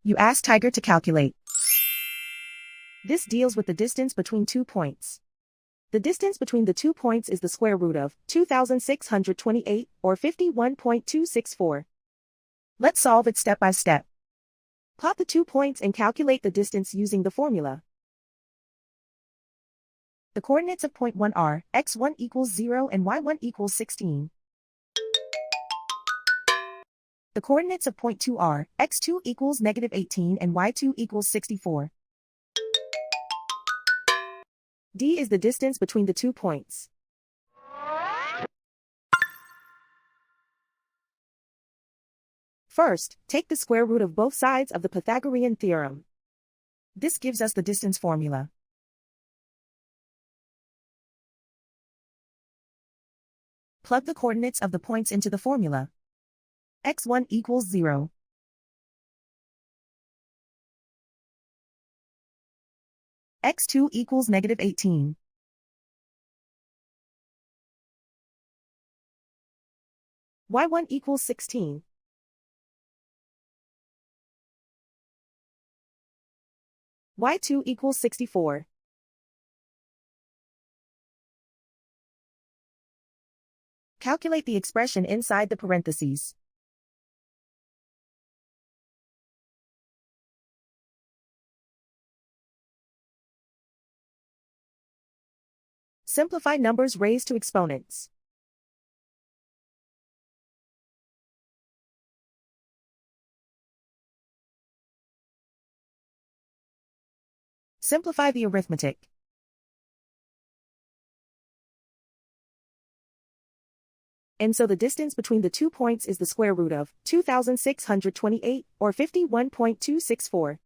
You ask Tiger to calculate. This deals with the distance between 2 points. The distance between the 2 points is the square root of 2,628, or 51.264. Let's solve it step by step. Plot the 2 points and calculate the distance using the formula. The coordinates of point 1 are x1 equals 0 and y1 equals 16. The coordinates of point 2 are x2 equals negative 18 and y2 equals 64. D is the distance between the 2 points. First, take the square root of both sides of the Pythagorean theorem. This gives us the distance formula. Plug the coordinates of the points into the formula. x1 equals 0. x2 equals negative 18. y1 equals 16. y2 equals 64. Calculate the expression inside the parentheses. Simplify numbers raised to exponents. Simplify the arithmetic. And so the distance between the 2 points is the square root of 2,628, or 51.264.